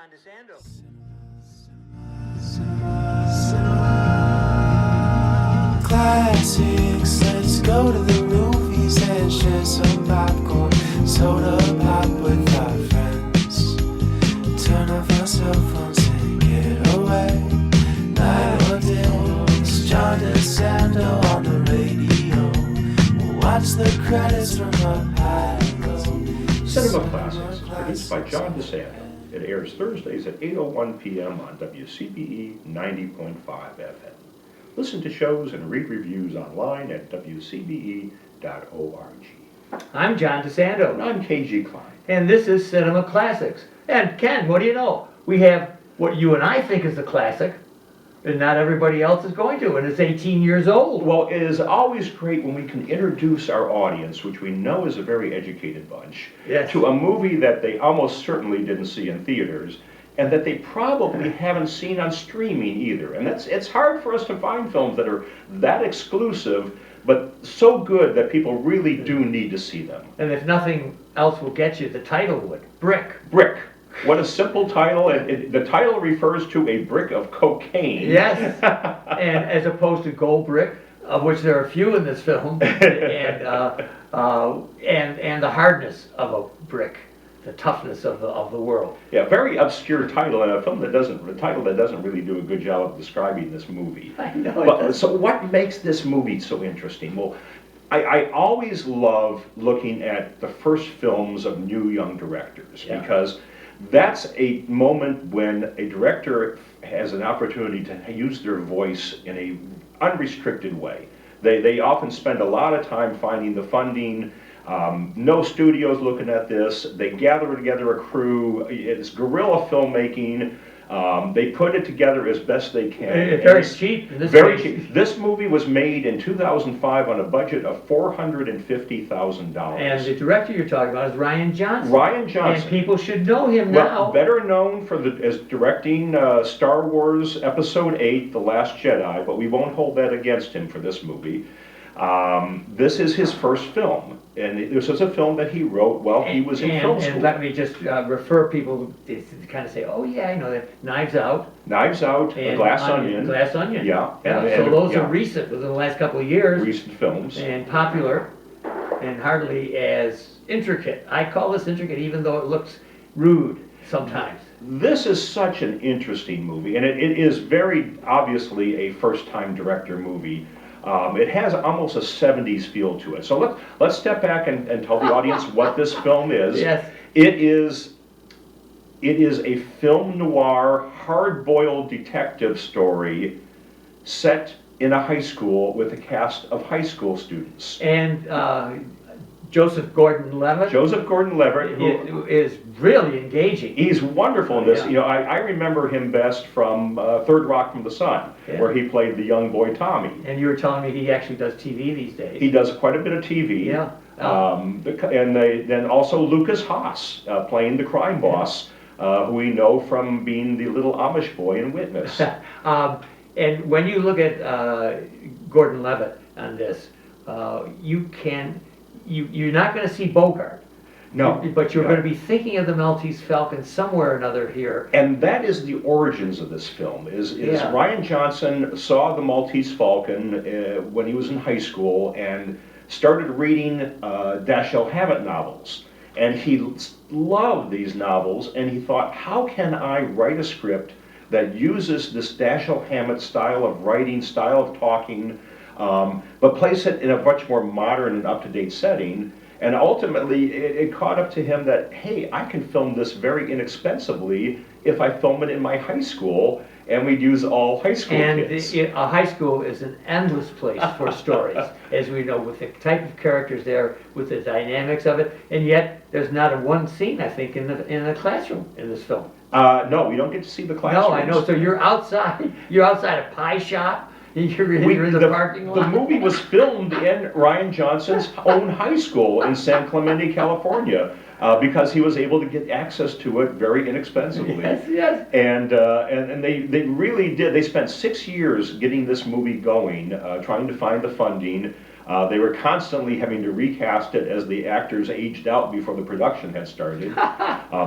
John DeSando. Classics, let's go to the movies and share some popcorn, soda pop with our friends. Turn off our cell phones and get away. Night or day, it's John DeSando on the radio. We'll watch the credits from up high. Cinema Classics is produced by John DeSando. It airs Thursdays at 8:01 p.m. on WCBE 90.5 FM. Listen to shows and read reviews online at WCBE.org. I'm John DeSando. And I'm G Kline. And this is Cinema Classics. And Ken, what do you know? We have what you and I think is a classic, and not everybody else is going to, and it's 18 years old. Well, it is always great when we can introduce our audience, which we know is a very educated bunch, Yes. to a movie that they almost certainly didn't see in theaters, and that they probably haven't seen on streaming either. And it's hard for us to find films that are that exclusive, but so good that people really do need to see them. And if nothing else will get you, the title would. Brick. Brick. What a simple title. The title refers to a brick of cocaine. Yes. And as opposed to gold brick, of which there are a few in this film, and the hardness of a brick, the toughness of the world. Yeah, very obscure title, and a title that doesn't really do a good job of describing this movie. I know. But, so what makes this movie so interesting? Well, I always love looking at the first films of new young directors, Yeah. because that's a moment when a director has an opportunity to use their voice in a unrestricted way. They often spend a lot of time finding the funding. No studios looking at this. They gather together a crew. It's guerrilla filmmaking. They put it together as best they can. It's very cheap. Very cheap. This movie was made in 2005 on a budget of $450,000. And the director you're talking about is Ryan Johnson. Ryan Johnson. And people should know him Well, now. better known as directing Star Wars Episode 8, The Last Jedi, but we won't hold that against him for this movie. This is his first film, and this was a film that he wrote while he was in film school. And let me just refer people to kind of say, oh yeah, I know that. Knives Out. Knives Out, And Glass Onion. Glass Onion. Yeah. So those yeah, are recent, within the last couple of years. recent films. And popular, and hardly as intricate. I call this intricate even though it looks rude sometimes. This is such an interesting movie, and it is very obviously a first-time director movie. It has almost a 70s feel to it. So let's step back and tell the audience what this film is. Yes. It is a film noir, hard-boiled detective story set in a high school with a cast of high school students. And Joseph Gordon-Levitt. Joseph Gordon-Levitt, who is really engaging. he's wonderful in this. Yeah. You know, I remember him best from Third Rock from the Sun, Yeah. where he played the young boy Tommy. And you were telling me he actually does TV these days. He does quite a bit of TV. Yeah. Then also Lucas Haas playing the crime boss, who we know from being the little Amish boy in Witness. And when you look at Gordon-Levitt on this, you're not going to see Bogart. No, But you're no. going to be thinking of the Maltese Falcon somewhere or another here. And that is the origins of this film. Yeah. Ryan Johnson saw the Maltese Falcon when he was in high school and started reading Dashiell Hammett novels. And he loved these novels, and he thought, how can I write a script that uses this Dashiell Hammett style of writing, style of talking, but place it in a much more modern and up-to-date setting. And ultimately, it caught up to him that, hey, I can film this very inexpensively if I film it in my high school, and we'd use all high school kids. And a high school is an endless place for stories, as we know, with the type of characters there, with the dynamics of it, and yet there's not a one scene, I think, in the classroom in this film. No, we don't get to see the classrooms. No, I know. So you're outside a pie shop. You're in the parking lot. The movie was filmed in Ryan Johnson's own high school in San Clemente, California, because he was able to get access to it very inexpensively. Yes, yes. And they really did. They spent 6 years getting this movie going, trying to find the funding. They were constantly having to recast it as the actors aged out before the production had started.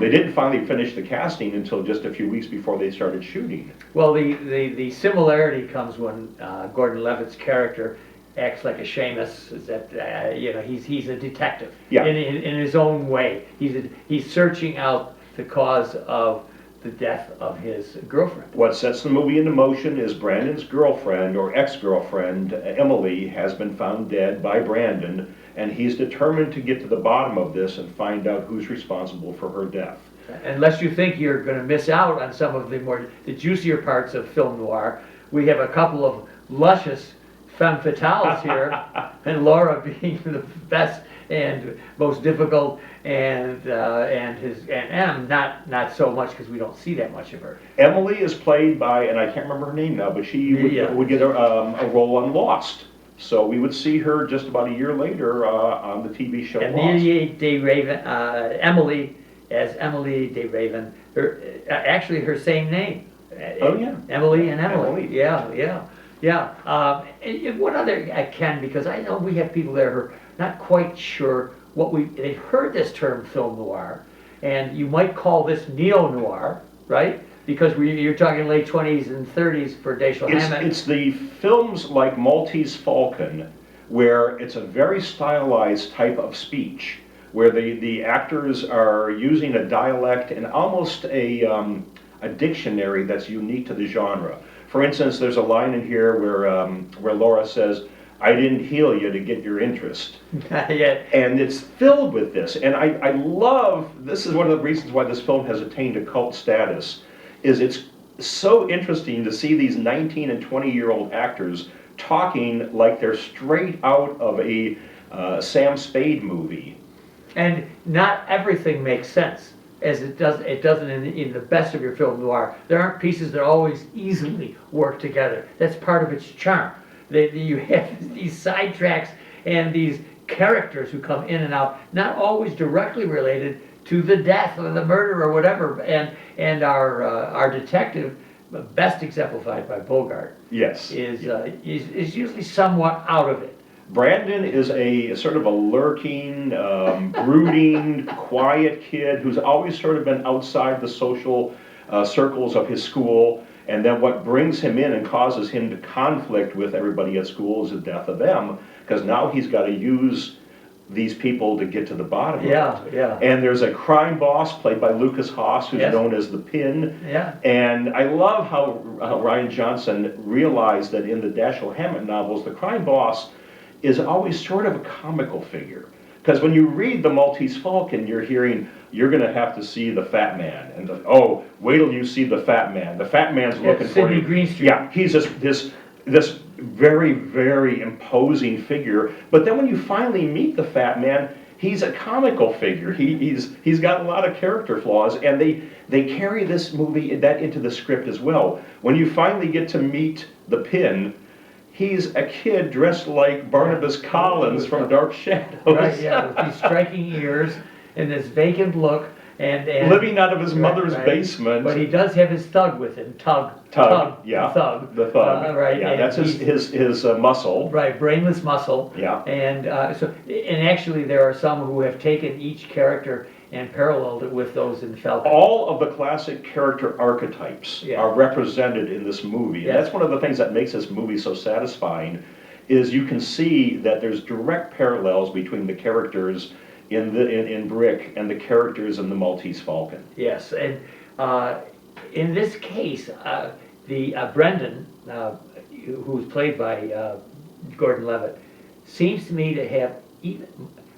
They didn't finally finish the casting until just a few weeks before they started shooting. Well, the similarity comes when Gordon Levitt's character acts like a Seamus. Is that you know, he's a detective in his own way. He's searching out the cause of the death of his girlfriend. What sets the movie into motion is Brandon's girlfriend or ex-girlfriend, Emily, has been found dead by Brandon, and he's determined to get to the bottom of this and find out who's responsible for her death. Unless you think you're going to miss out on some of the juicier parts of film noir, we have a couple of luscious femme fatales here, and Laura being the best and most difficult, and Em not so much because we don't see that much of her. Emily is played by, and I can't remember her name now, but she would get a role on Lost. So we would see her just about a year later on the TV show Lost. Emily as Emily de Raven. Actually, her same name. Oh yeah, Emily and Emily. Yeah. And what other Ken? Because I know we have people there who are not quite sure they've heard this term film noir, and you might call this neo noir, right? Because you're talking late 20s and 30s for Dashiell Hammett. It's the films like Maltese Falcon, where it's a very stylized type of speech, where the actors are using a dialect and almost a dictionary that's unique to the genre. For instance, there's a line in here where Laura says, "I didn't heal you to get your interest." Yeah. And it's filled with this. And I love, this is one of the reasons why this film has attained a cult status, is it's so interesting to see these 19 and 20-year-old actors talking like they're straight out of a Sam Spade movie. And not everything makes sense, as it doesn't in the best of your film noir. There aren't pieces that always easily work together. That's part of its charm. You have these sidetracks and these characters who come in and out, not always directly related to the death or the murder or whatever. And our detective, best exemplified by Bogart, Yes. is usually somewhat out of it. Brandon is a sort of a lurking, brooding, quiet kid who's always sort of been outside the social circles of his school. And then what brings him in and causes him to conflict with everybody at school is the death of them, because now he's got to use these people to get to the bottom of it. Yeah. And there's a crime boss played by Lucas Haas, who's known as the Pin. Yeah. And I love how Ryan Johnson realized that in the Dashiell Hammett novels, the crime boss is always sort of a comical figure. Because when you read The Maltese Falcon, you're hearing, you're going to have to see the fat man. And wait till you see the fat man. The fat man's looking for Sidney you. Greenstreet. Yeah, he's this very, very imposing figure. But then when you finally meet the fat man, he's a comical figure. He's got a lot of character flaws, and they carry this movie into the script as well. When you finally get to meet the Pin, he's a kid dressed like Barnabas Collins from Dark Shadows. Right, yeah, with these striking ears and this vacant look, and living out of his mother's basement. But he does have his thug with him, Tug, yeah, the thug, right? Yeah, that's his muscle. Right, brainless muscle. Yeah, and actually there are some who have taken each character and paralleled it with those in Falcon. All of the classic character archetypes are represented in this movie. And that's one of the things that makes this movie so satisfying, is you can see that there's direct parallels between the characters in Brick and the characters in the Maltese Falcon. Yes, and in this case, Brendan, who's played by Gordon Levitt, seems to me to have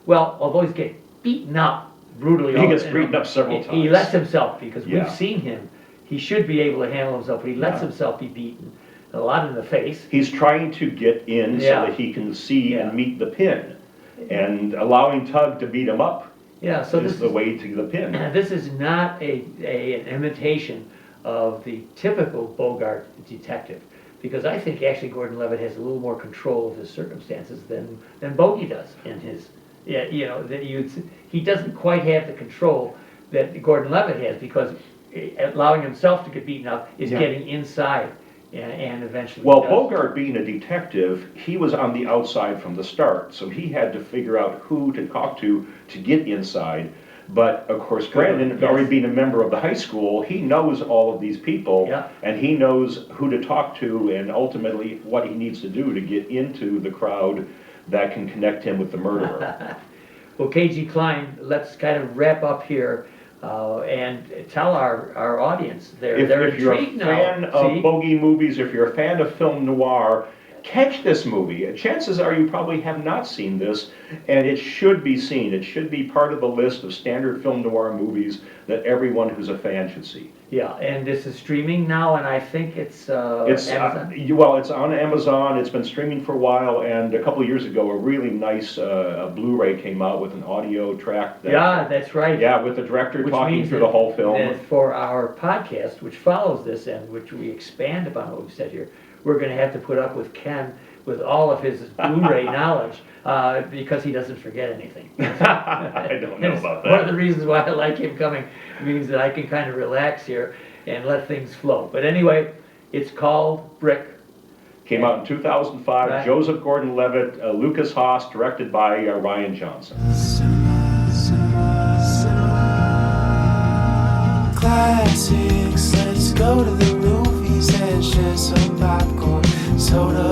although he's getting beaten up brutally. He gets beaten up several times. He lets himself, because we've seen him. He should be able to handle himself, but he lets himself be beaten, a lot in the face. He's trying to get in so that he can see and meet the Pin. And allowing Tug to beat him up is the way to the Pin. This is not an imitation of the typical Bogart detective, because I think actually Gordon Levitt has a little more control of his circumstances than Bogey does in his. He doesn't quite have the control that Gordon Levitt has, because allowing himself to get beaten up is getting inside and eventually. Well, does. Bogart being a detective, he was on the outside from the start, so he had to figure out who to talk to get inside. But of course, Brandon, Yes. already being a member of the high school, he knows all of these people, Yeah. and he knows who to talk to and ultimately what he needs to do to get into the crowd that can connect him with the murderer. Well, G Kline, let's kind of wrap up here and tell our audience. They're If you're a intrigued fan now. of See? bogey movies, if you're a fan of film noir, catch this movie. Chances are you probably have not seen this, and it should be seen. It should be part of the list of standard film noir movies that everyone who's a fan should see. Yeah, and this is streaming now, and I think it's It's Amazon. well, it's on Amazon. It's been streaming for a while, and a couple of years ago, a really nice Blu-ray came out with an audio track. Yeah, that's right. Yeah, with the director Which talking means through the whole film. that for our podcast, which follows this and which we expand upon what we said here, we're going to have to put up with Ken with all of his Blu-ray knowledge because he doesn't forget anything. I don't know It's about one of the that. reasons why I like him coming means that I can kind of relax here and let things flow. But anyway, it's called Brick. Came out in 2005. Right. Joseph Gordon-Levitt, Lucas Haas, directed by Ryan Johnson. Classics, let's go to the movies and share some popcorn, soda